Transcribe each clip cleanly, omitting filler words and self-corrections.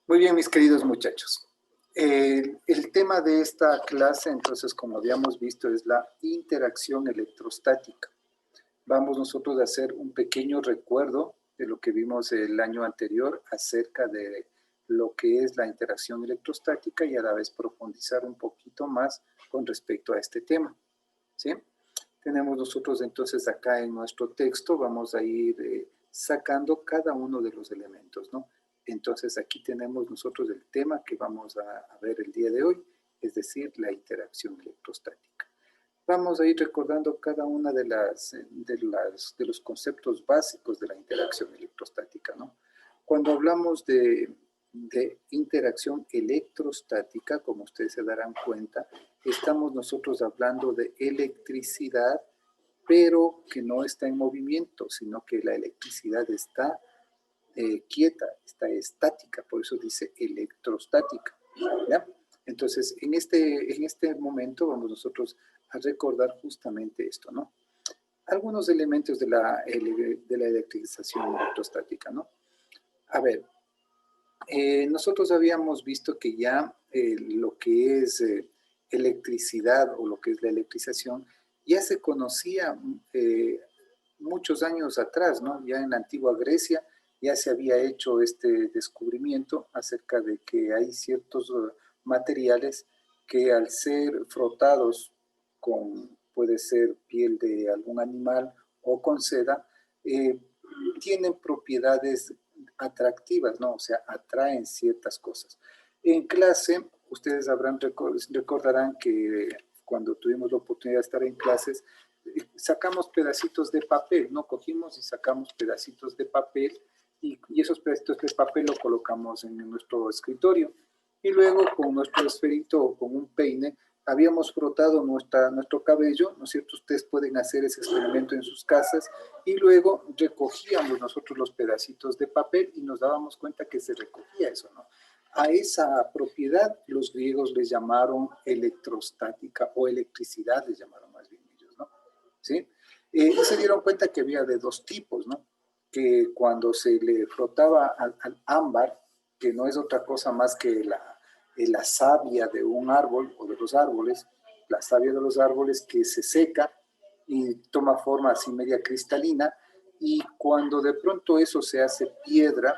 Muy bien, mis queridos muchachos. El tema de esta clase, entonces, como habíamos visto, es la interacción electrostática. Vamos nosotros a hacer un pequeño recuerdo de lo que vimos el año anterior acerca de lo que es la interacción electrostática y a la vez profundizar un poquito más con respecto a este tema, ¿sí? Tenemos nosotros entonces acá en nuestro texto, vamos a ir sacando cada uno de los elementos, ¿no? Entonces aquí tenemos nosotros el tema que vamos a ver el día de hoy, es decir, la interacción electrostática. Vamos a ir recordando cada una de los conceptos básicos de la interacción electrostática, ¿no? Cuando hablamos de interacción electrostática, como ustedes se darán cuenta, estamos nosotros hablando de electricidad, pero que no está en movimiento, sino que la electricidad está quieta, está estática, por eso dice electrostática, ¿ya? Entonces, en este momento vamos nosotros a recordar justamente esto, ¿no? Algunos elementos de la electrización electrostática, ¿no? A ver, nosotros habíamos visto que ya lo que es electricidad o lo que es la electrización ya se conocía muchos años atrás, ¿no? Ya en la antigua Grecia ya se había hecho este descubrimiento acerca de que hay ciertos materiales que al ser frotados con, puede ser piel de algún animal o con seda, tienen propiedades atractivas, ¿no? O sea, atraen ciertas cosas. En clase, ustedes recordarán que cuando tuvimos la oportunidad de estar en clases, sacamos pedacitos de papel, ¿no? Cogimos y sacamos pedacitos de papel y esos pedacitos de papel lo colocamos en nuestro escritorio. Y luego con nuestro esferito o con un peine habíamos frotado nuestro cabello, ¿no es cierto? Ustedes pueden hacer ese experimento en sus casas y luego recogíamos nosotros los pedacitos de papel y nos dábamos cuenta que se recogía eso, ¿no? A esa propiedad los griegos les llamaron electrostática o electricidad, les llamaron más bien ellos, ¿no? ¿Sí? Y se dieron cuenta que había de dos tipos, ¿no? Que cuando se le frotaba al ámbar, que no es otra cosa más que la savia de un árbol o de los árboles, la savia de los árboles que se seca y toma forma así media cristalina, y cuando de pronto eso se hace piedra,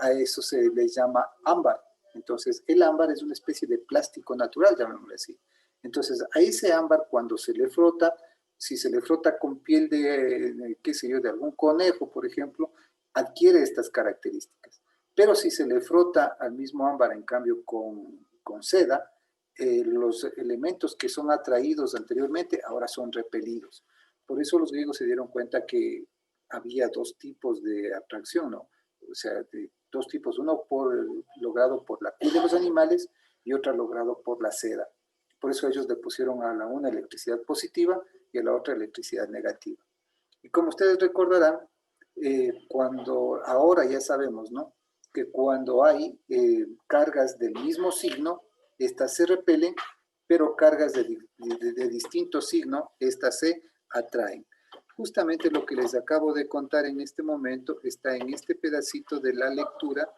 a eso se le llama ámbar. Entonces, el ámbar es una especie de plástico natural, llamémosle así. Entonces, a ese ámbar cuando se le frota, si se le frota con piel qué sé yo, de algún conejo, por ejemplo, adquiere estas características. Pero si se le frota al mismo ámbar, en cambio, con seda, los elementos que son atraídos anteriormente ahora son repelidos. Por eso los griegos se dieron cuenta que había dos tipos de atracción, ¿no? O sea, dos tipos, uno logrado por la piel de los animales y otro logrado por la seda. Por eso ellos le pusieron a la una electricidad positiva y a la otra electricidad negativa. Y como ustedes recordarán, cuando ahora ya sabemos, ¿no? Que cuando hay cargas del mismo signo, estas se repelen, pero cargas de distinto signo, estas se atraen. Justamente lo que les acabo de contar en este momento está en este pedacito de la lectura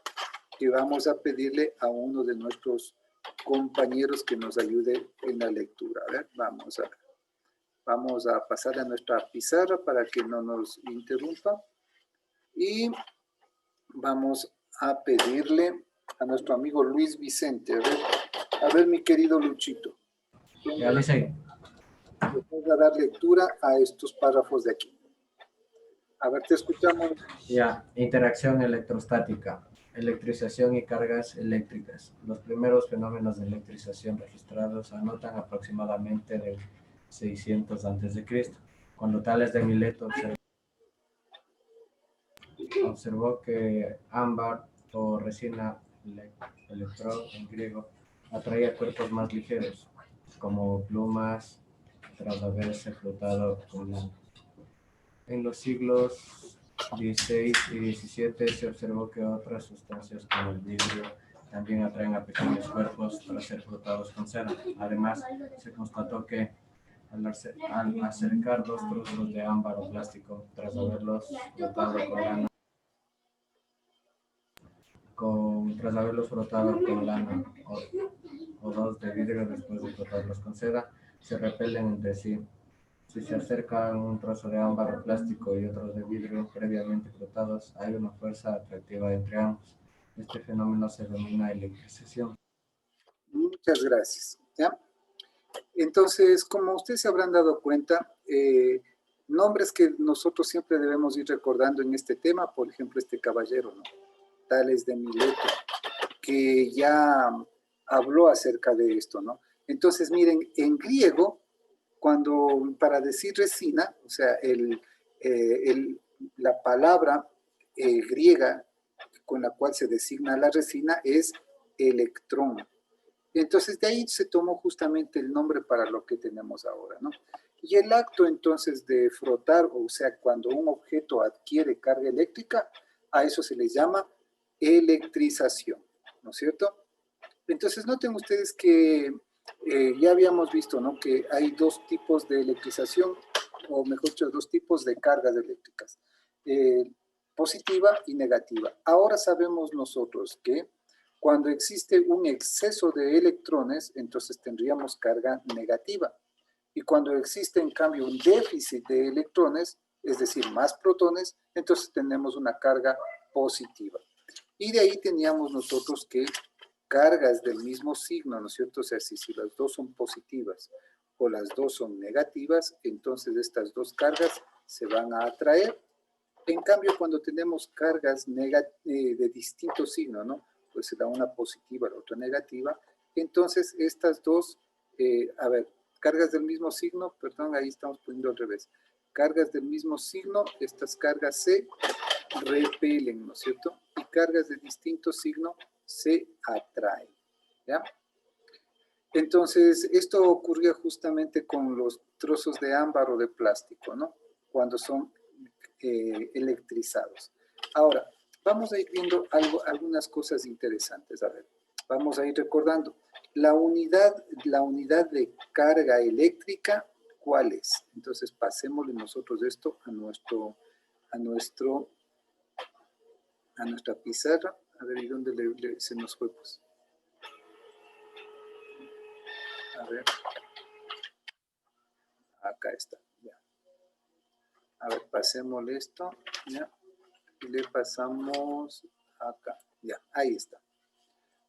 que vamos a pedirle a uno de nuestros compañeros que nos ayude en la lectura. A ver, vamos a pasar a nuestra pizarra para que no nos interrumpa y vamos a pedirle a nuestro amigo Luis Vicente. A ver mi querido Luchito. Ya, Licey. Vamos a dar lectura a estos párrafos de aquí. A ver, te escuchamos. Ya, interacción electrostática, electrización y cargas eléctricas. Los primeros fenómenos de electrización registrados anotan aproximadamente del 600 a.C., cuando Tales de Mileto observó que ámbar o resina electro en griego atraía cuerpos más ligeros, como plumas, tras haberse flotado con la. En los siglos XVI y XVII se observó que otras sustancias como el vidrio también atraen a pequeños cuerpos para ser frotados con cera. Además, se constató que al acercar dos trozos de ámbar o plástico, tras haberlos frotado con grano, tras haberlos frotado con lana o dos de vidrio después de frotarlos con seda, se repelen entre sí. Si se acercan un trozo de ámbar o plástico y otros de vidrio previamente frotados, hay una fuerza atractiva entre ambos. Este fenómeno se denomina electrización. Muchas gracias. ¿Ya? Entonces, como ustedes se habrán dado cuenta, nombres que nosotros siempre debemos ir recordando en este tema, por ejemplo, este caballero, ¿no? Tales de Mileto, que ya habló acerca de esto, ¿no? Entonces, miren, en griego, cuando para decir resina, o sea, la palabra griega con la cual se designa la resina es electrón. Entonces, de ahí se tomó justamente el nombre para lo que tenemos ahora, ¿no? Y el acto, entonces, de frotar, o sea, cuando un objeto adquiere carga eléctrica, a eso se le llama electrización, ¿no es cierto? Entonces, noten ustedes que ya habíamos visto, ¿no?, que hay dos tipos de electrización, o mejor dicho, dos tipos de cargas eléctricas, positiva y negativa. Ahora sabemos nosotros que cuando existe un exceso de electrones, entonces tendríamos carga negativa. Y cuando existe, en cambio, un déficit de electrones, es decir, más protones, entonces tenemos una carga positiva. Y de ahí teníamos nosotros que cargas del mismo signo, ¿no es cierto? O sea, si las dos son positivas o las dos son negativas, entonces estas dos cargas se van a atraer. En cambio, cuando tenemos cargas de distinto signo, ¿no? Pues la una positiva, la otra negativa, entonces estas dos, cargas del mismo signo, perdón, ahí estamos poniendo al revés. Cargas del mismo signo, estas cargas se repelen, ¿no es cierto? Y cargas de distinto signo se atraen, ¿ya? Entonces, esto ocurría justamente con los trozos de ámbar o de plástico, ¿no? Cuando son electrizados. Ahora, vamos a ir viendo algunas cosas interesantes. A ver, vamos a ir recordando. La unidad de carga eléctrica, ¿cuál es? Entonces, pasémosle nosotros esto a nuestra pizarra. A ver, ¿y dónde se nos fue? Pues? A ver. Acá está, ya. A ver, pasémosle esto, ya. Y le pasamos acá, ya, ahí está.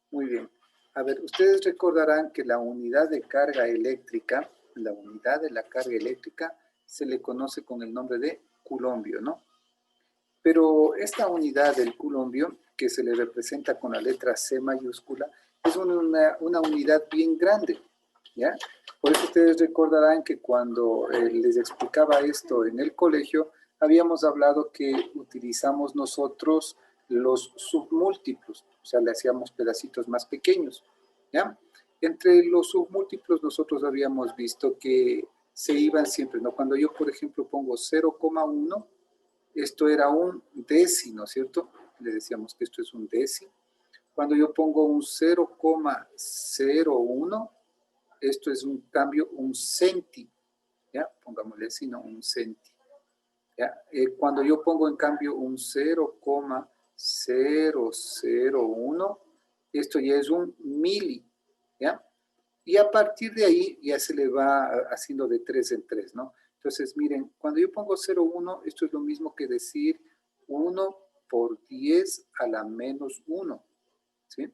Muy bien. A ver, ustedes recordarán que la unidad de carga eléctrica, la unidad de la carga eléctrica, se le conoce con el nombre de culombio, ¿no? Pero esta unidad del culombio, que se le representa con la letra C mayúscula, es una unidad bien grande, ¿ya? Por eso ustedes recordarán que cuando les explicaba esto en el colegio, habíamos hablado que utilizamos nosotros los submúltiplos, o sea, le hacíamos pedacitos más pequeños, ¿ya? Entre los submúltiplos nosotros habíamos visto que se iban siempre, ¿no? Cuando yo, por ejemplo, pongo 0,1, esto era un deci, ¿no es cierto? Le decíamos que esto es un deci. Cuando yo pongo un 0,01, esto es un cambio, un centi, ¿ya? Pongámosle así, ¿no? Un centi, ¿ya? Cuando yo pongo en cambio un 0,001, esto ya es un mili, ¿ya? Y a partir de ahí ya se le va haciendo de 3 en 3, ¿no? Entonces, miren, cuando yo pongo 0,1, esto es lo mismo que decir 1 por 10 a la menos 1, ¿sí?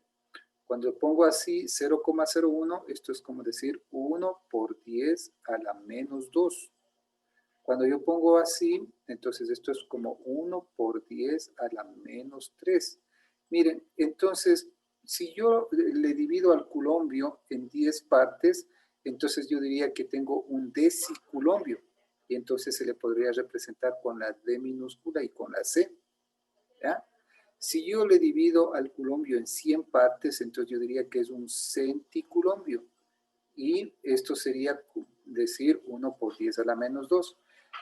Cuando pongo así 0,01, esto es como decir 1 por 10 a la menos 2. Cuando yo pongo así, entonces esto es como 1 por 10 a la menos 3. Miren, entonces, si yo le divido al culombio en 10 partes, entonces yo diría que tengo un deciculombio. Y entonces se le podría representar con la D minúscula y con la C, ¿ya? Si yo le divido al culombio en 100 partes, entonces yo diría que es un centiculombio. Y esto sería decir 1 por 10 a la menos 2.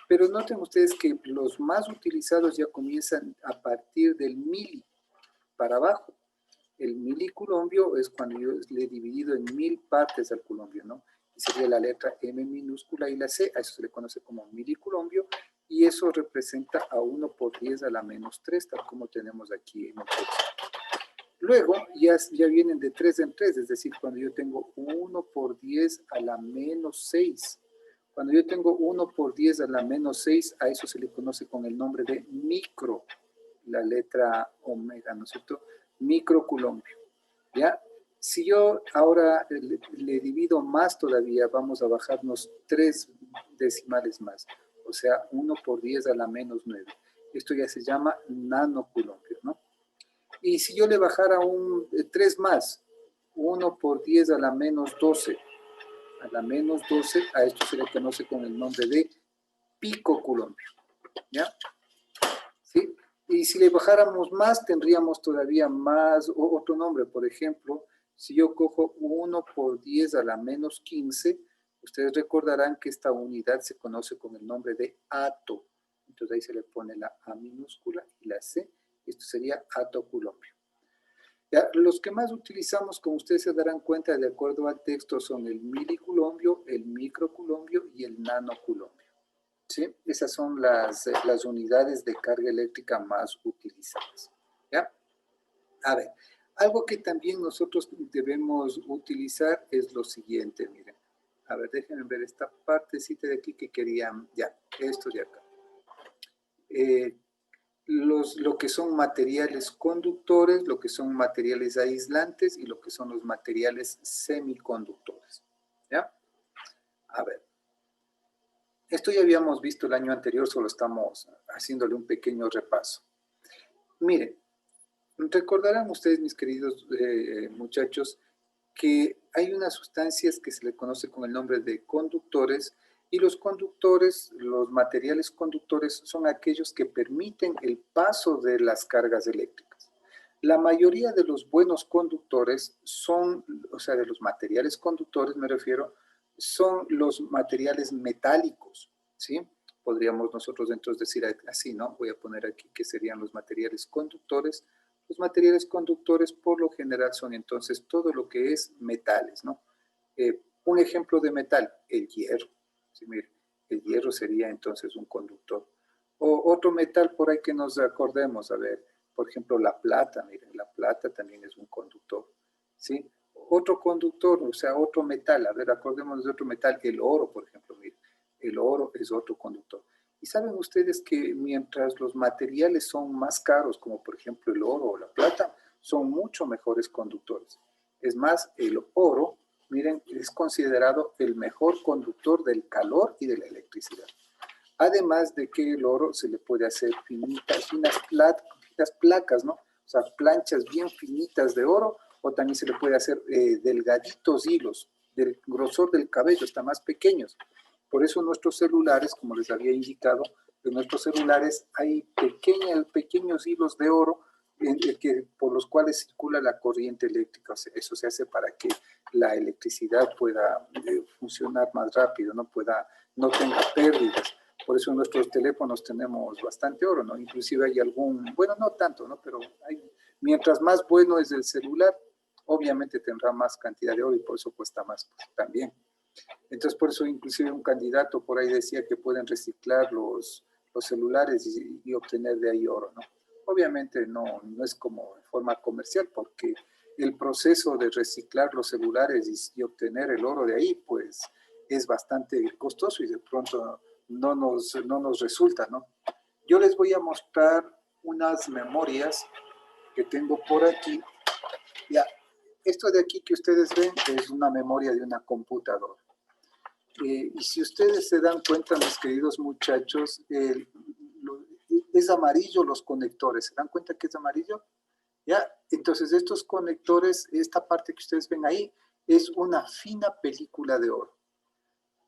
Pero noten ustedes que los más utilizados ya comienzan a partir del mili para abajo. El miliculombio es cuando yo le he dividido en 1000 partes al culombio, ¿no? Y sería la letra M minúscula y la C, a eso se le conoce como miliculombio, y eso representa a 1 por 10 a la menos 3, tal como tenemos aquí en el texto. Luego ya vienen de 3 en 3, es decir, cuando yo tengo 1 por 10 a la menos 6. Cuando yo tengo 1 por 10 a la menos 6, a eso se le conoce con el nombre de micro, la letra omega, ¿no es cierto? Microculombio, ¿ya? Si yo ahora le divido más todavía, vamos a bajarnos 3 decimales más, o sea, 1 por 10 a la menos 9. Esto ya se llama nanoculombio, ¿no? Y si yo le bajara 3 más, 1 por 10 a la menos 12, a la menos 12, a esto se le conoce con el nombre de picoculombio, ¿ya? ¿Sí? Y si le bajáramos más, tendríamos todavía más, otro nombre, por ejemplo, si yo cojo 1 por 10 a la menos 15, ustedes recordarán que esta unidad se conoce con el nombre de ato. Entonces ahí se le pone la A minúscula y la C. Esto sería atoculombio. Ya, los que más utilizamos, como ustedes se darán cuenta, de acuerdo al texto, son el miliculombio, el microculombio y el nanoculombio. ¿Sí? Esas son las unidades de carga eléctrica más utilizadas. ¿Ya? A ver, algo que también nosotros debemos utilizar es lo siguiente, miren. A ver, déjenme ver esta partecita de aquí que querían, ya, esto de acá. Lo que son materiales conductores, lo que son materiales aislantes y lo que son los materiales semiconductores. ¿Ya? A ver. Esto ya habíamos visto el año anterior, solo estamos haciéndole un pequeño repaso. Miren, recordarán ustedes, mis queridos muchachos, que hay unas sustancias que se le conoce con el nombre de conductores, y los conductores, los materiales conductores, son aquellos que permiten el paso de las cargas eléctricas. La mayoría de los buenos conductores son, o sea, de los materiales conductores me refiero, son los materiales metálicos, ¿sí? Podríamos nosotros entonces decir así, ¿no? Voy a poner aquí que serían los materiales conductores. Los materiales conductores por lo general son entonces todo lo que es metales, ¿no? Un ejemplo de metal, el hierro. ¿Sí? Mire, el hierro sería entonces un conductor. O otro metal por ahí que nos acordemos, a ver, por ejemplo, la plata, miren, la plata también es un conductor, ¿sí? Otro conductor, o sea, otro metal, a ver, acordémonos de otro metal, el oro, por ejemplo, miren, el oro es otro conductor. Y saben ustedes que mientras los materiales son más caros, como por ejemplo el oro o la plata, son mucho mejores conductores. Es más, el oro, miren, es considerado el mejor conductor del calor y de la electricidad. Además de que el oro se le puede hacer finas placas, ¿no? O sea, planchas bien finitas de oro, o también se le puede hacer delgaditos hilos, del grosor del cabello, hasta más pequeños. Por eso nuestros celulares, como les había indicado, en nuestros celulares hay pequeños hilos de oro por los cuales circula la corriente eléctrica. O sea, eso se hace para que la electricidad pueda funcionar más rápido, no tenga pérdidas. Por eso en nuestros teléfonos tenemos bastante oro, ¿no? Inclusive hay bueno, no tanto, ¿no? Pero mientras más bueno es el celular, obviamente tendrá más cantidad de oro y por eso cuesta más pues, también. Entonces, por eso inclusive un candidato por ahí decía que pueden reciclar los celulares y obtener de ahí oro, ¿no? Obviamente no es como de forma comercial, porque el proceso de reciclar los celulares y obtener el oro de ahí, pues es bastante costoso y de pronto no nos resulta, ¿no? Yo les voy a mostrar unas memorias que tengo por aquí. Ya, esto de aquí que ustedes ven es una memoria de una computadora. Y si ustedes se dan cuenta, mis queridos muchachos, es amarillo los conectores. ¿Se dan cuenta que es amarillo? ¿Ya? Entonces estos conectores, esta parte que ustedes ven ahí, es una fina película de oro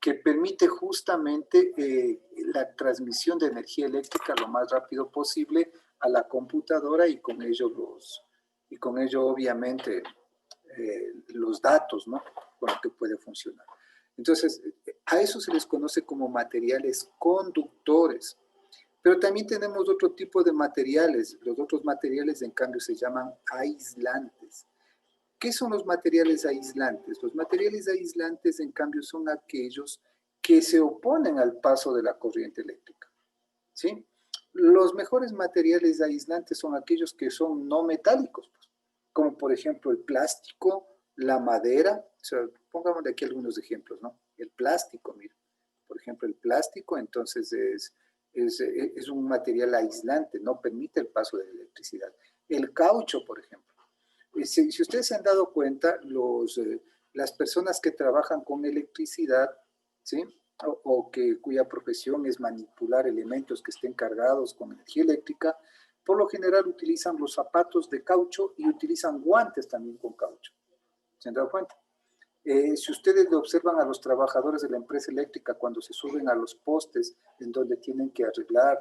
que permite justamente la transmisión de energía eléctrica lo más rápido posible a la computadora y con ello obviamente los datos, ¿no? Con lo que puede funcionar. Entonces, a eso se les conoce como materiales conductores. Pero también tenemos otro tipo de materiales. Los otros materiales, en cambio, se llaman aislantes. ¿Qué son los materiales aislantes? Los materiales aislantes, en cambio, son aquellos que se oponen al paso de la corriente eléctrica. ¿Sí? Los mejores materiales aislantes son aquellos que son no metálicos. Pues. como por ejemplo el plástico, la madera, o sea, pongamos de aquí algunos ejemplos, ¿no? El plástico, mira, por ejemplo, el plástico entonces es un material aislante, no permite el paso de la electricidad. El caucho, por ejemplo. Si ustedes se han dado cuenta, las personas que trabajan con electricidad, ¿sí? Cuya profesión es manipular elementos que estén cargados con energía eléctrica, por lo general utilizan los zapatos de caucho y utilizan guantes también con caucho. ¿Se han dado cuenta? Si ustedes le observan a los trabajadores de la empresa eléctrica cuando se suben a los postes en donde tienen que arreglar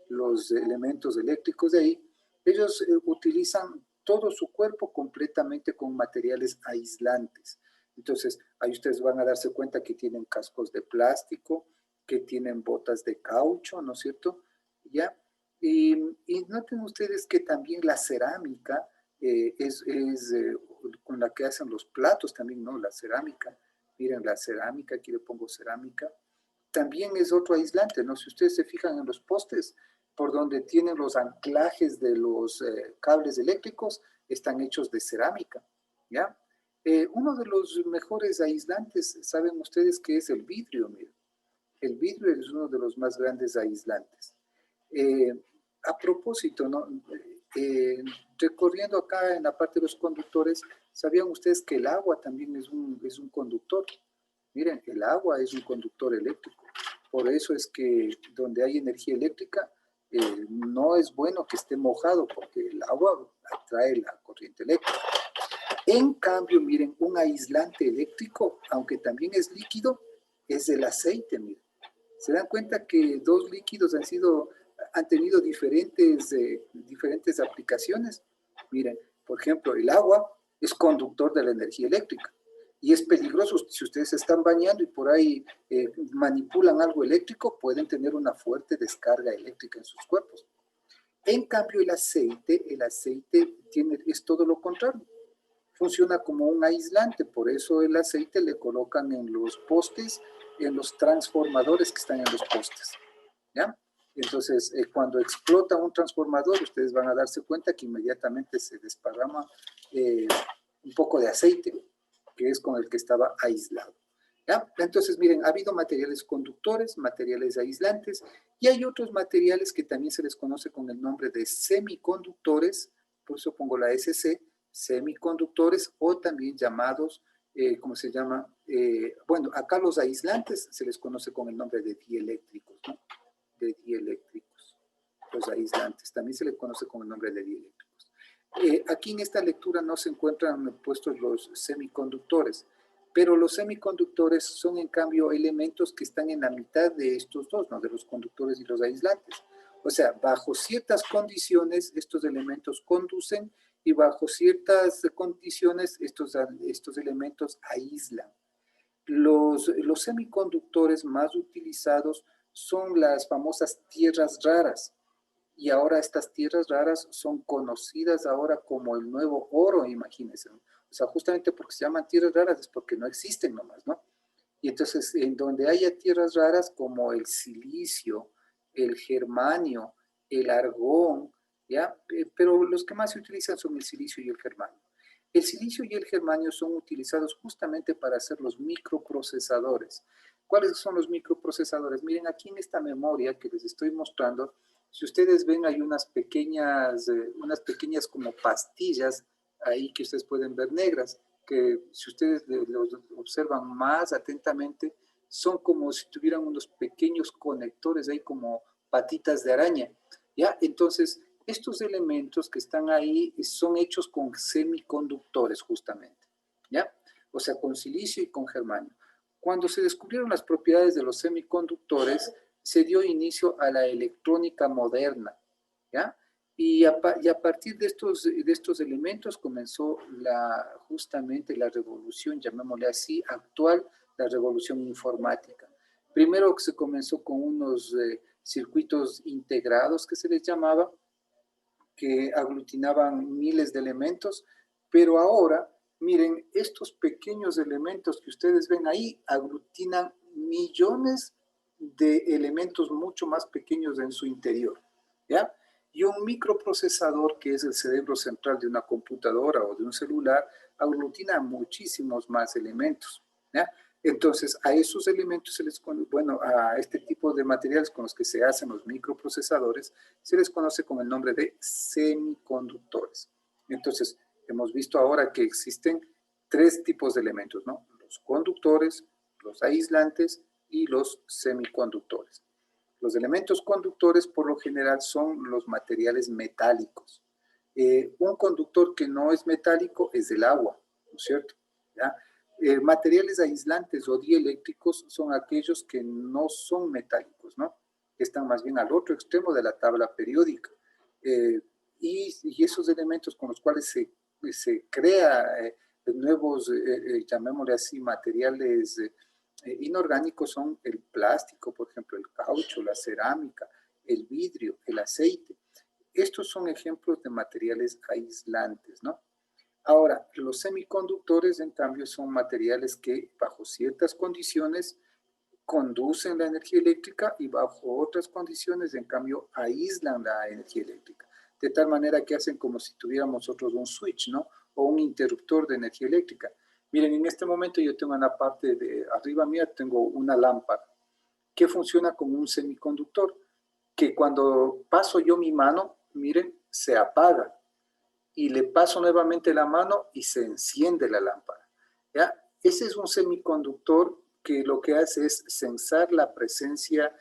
los elementos eléctricos de ahí, ellos utilizan todo su cuerpo completamente con materiales aislantes. Entonces, ahí ustedes van a darse cuenta que tienen cascos de plástico, que tienen botas de caucho, ¿no es cierto? ¿Ya? Y noten ustedes que también la cerámica con la que hacen los platos también, ¿no? La cerámica. Miren, la cerámica, aquí le pongo cerámica. También es otro aislante, ¿no? Si ustedes se fijan en los postes, por donde tienen los anclajes de los cables eléctricos, están hechos de cerámica, ¿ya? Uno de los mejores aislantes, ¿saben ustedes qué es el vidrio? Miren. El vidrio es uno de los más grandes aislantes. Eh, a propósito, ¿no? Recorriendo acá en la parte de los conductores, ¿sabían ustedes que el agua también es un conductor? Miren, el agua es un conductor eléctrico. Por eso es que donde hay energía eléctrica, no es bueno que esté mojado porque el agua atrae la corriente eléctrica. En cambio, miren, un aislante eléctrico, aunque también es líquido, es el aceite, miren. Se dan cuenta que dos líquidos han tenido diferentes aplicaciones. Miren, por ejemplo, el agua es conductor de la energía eléctrica y es peligroso si ustedes se están bañando y por ahí manipulan algo eléctrico, pueden tener una fuerte descarga eléctrica en sus cuerpos. En cambio, el aceite es todo lo contrario. Funciona como un aislante, por eso el aceite le colocan en los postes, en los transformadores que están en los postes, ¿ya? Entonces, cuando explota un transformador, ustedes van a darse cuenta que inmediatamente se desparrama un poco de aceite, que es con el que estaba aislado, ¿ya? Entonces, miren, ha habido materiales conductores, materiales aislantes, y hay otros materiales que también se les conoce con el nombre de semiconductores, por eso pongo la SC, semiconductores o también llamados, ¿cómo se llama? Bueno, acá los aislantes se les conoce con el nombre de dieléctricos, ¿no? De dieléctricos. Los aislantes también se les conoce con el nombre de dieléctricos. Aquí en esta lectura no se encuentran puestos los semiconductores, pero los semiconductores son en cambio elementos que están en la mitad de estos dos, ¿no? De los conductores y los aislantes. O sea, bajo ciertas condiciones estos elementos conducen y bajo ciertas condiciones estos elementos aíslan. Los semiconductores más utilizados son las famosas tierras raras. Y ahora estas tierras raras son conocidas ahora como el nuevo oro, imagínense. ¿No? O sea, justamente porque se llaman tierras raras es porque no existen nomás, ¿no? Y entonces, en donde haya tierras raras como el silicio, el germanio, el argón, ¿ya? Pero los que más se utilizan son el silicio y el germanio. El silicio y el germanio son utilizados justamente para hacer los microprocesadores. ¿Cuáles son los microprocesadores? Miren, aquí en esta memoria que les estoy mostrando, si ustedes ven, hay unas pequeñas como pastillas ahí que ustedes pueden ver negras, que si ustedes los observan más atentamente, son como si tuvieran unos pequeños conectores ahí como patitas de araña, ¿ya? Entonces, estos elementos que están ahí son hechos con semiconductores justamente, ¿ya? O sea, con silicio y con germanio. Cuando se descubrieron las propiedades de los semiconductores, se dio inicio a la electrónica moderna, ¿ya? Y a partir de estos elementos comenzó justamente la revolución, llamémosle así, actual, la revolución informática. Primero se comenzó con unos circuitos integrados que se les llamaba, que aglutinaban miles de elementos, pero ahora, miren, estos pequeños elementos que ustedes ven ahí aglutinan millones de elementos mucho más pequeños en su interior, ¿ya? Y un microprocesador, que es el cerebro central de una computadora o de un celular, aglutina muchísimos más elementos, ¿ya? Entonces, a esos elementos se les conoce, bueno, a este tipo de materiales con los que se hacen los microprocesadores, se les conoce con el nombre de semiconductores. Entonces, hemos visto ahora que existen tres tipos de elementos, ¿no? Los conductores, los aislantes y los semiconductores. Los elementos conductores por lo general son los materiales metálicos. Un conductor que no es metálico es el agua, ¿no es cierto? ¿Ya? Materiales aislantes o dieléctricos son aquellos que no son metálicos, ¿no? Que están más bien al otro extremo de la tabla periódica. Y esos elementos con los cuales se crea nuevos, llamémosle así, materiales inorgánicos son el plástico, por ejemplo, el caucho, la cerámica, el vidrio, el aceite. Estos son ejemplos de materiales aislantes, ¿no? Ahora, los semiconductores, en cambio, son materiales que bajo ciertas condiciones conducen la energía eléctrica y bajo otras condiciones, en cambio, aíslan la energía eléctrica. De tal manera que hacen como si tuviéramos nosotros un switch, ¿no? O un interruptor de energía eléctrica. Miren, en este momento yo tengo en la parte de arriba mía, tengo una lámpara que funciona como un semiconductor, que cuando paso yo mi mano, miren, se apaga y le paso nuevamente la mano y se enciende la lámpara. ¿Ya? Ese es un semiconductor que lo que hace es sensar la presencia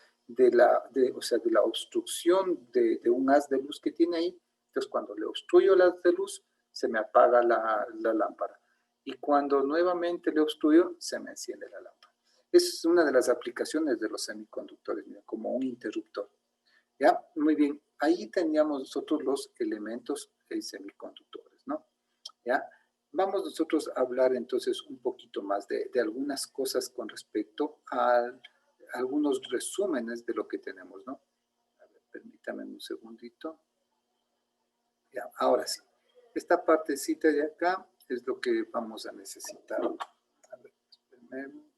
o sea, de la obstrucción de un haz de luz que tiene ahí. Entonces, cuando le obstruyo el haz de luz, se me apaga la lámpara. Y cuando nuevamente le obstruyo, se me enciende la lámpara. Esa es una de las aplicaciones de los semiconductores, mira, como un interruptor. ¿Ya? Muy bien. Ahí teníamos nosotros los elementos semiconductores, ¿no? ¿Ya? Vamos nosotros a hablar entonces un poquito más de algunas cosas con respecto a algunos resúmenes de lo que tenemos, ¿no? A ver, permítame un segundito. Ya, ahora sí. Esta partecita de acá es lo que vamos a necesitar. A ver, espérenme.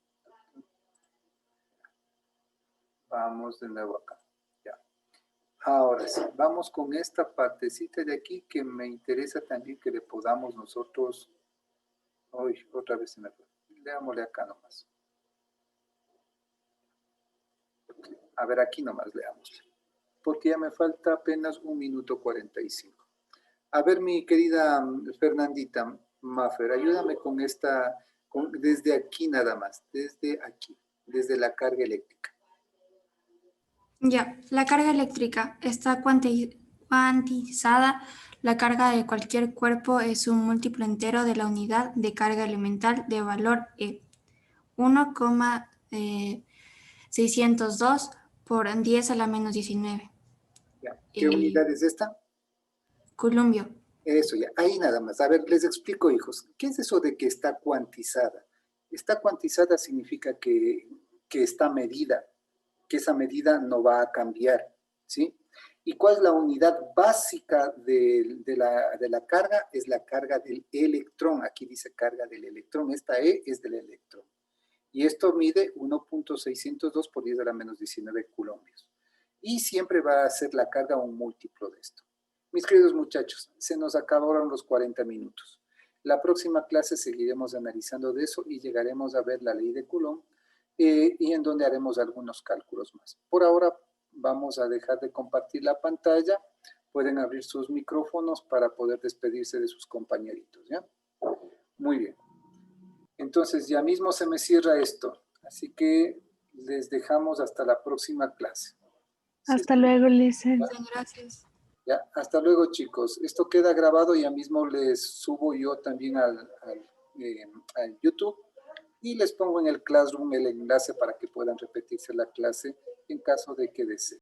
Vamos de nuevo acá. Ya. Ahora sí, vamos con esta partecita de aquí que me interesa también que le podamos nosotros... Uy, otra vez se me fue. Leámosle acá nomás. A ver, aquí nomás leámosle. Porque ya me falta apenas 1 minuto 45. A ver, mi querida Fernandita Maffer, ayúdame con esta, desde aquí nada más, desde aquí, desde la carga eléctrica. Ya, la carga eléctrica está cuantizada. La carga de cualquier cuerpo es un múltiplo entero de la unidad de carga elemental de valor E. 1,602 por 10 a la menos 19. Ya. ¿Qué unidad es esta? Columbio. Eso ya, ahí nada más. A ver, les explico, hijos. ¿Qué es eso de que está cuantizada? Está cuantizada significa que está medida, que esa medida no va a cambiar, ¿sí? ¿Y cuál es la unidad básica de la carga? Es la carga del electrón. Aquí dice carga del electrón. Esta E es del electrón. Y esto mide 1,602 por 10 a la menos 19 coulombios. Y siempre va a ser la carga un múltiplo de esto. Mis queridos muchachos, se nos acabaron los 40 minutos. La próxima clase seguiremos analizando de eso y llegaremos a ver la ley de Coulomb y en donde haremos algunos cálculos más. Por ahora vamos a dejar de compartir la pantalla. Pueden abrir sus micrófonos para poder despedirse de sus compañeritos, ¿ya? Muy bien. Entonces ya mismo se me cierra esto. Así que les dejamos hasta la próxima clase. Hasta luego, Lizeth. Gracias. Ya, hasta luego, chicos. Esto queda grabado, ya mismo les subo yo también al YouTube y les pongo en el Classroom el enlace para que puedan repetirse la clase en caso de que deseen.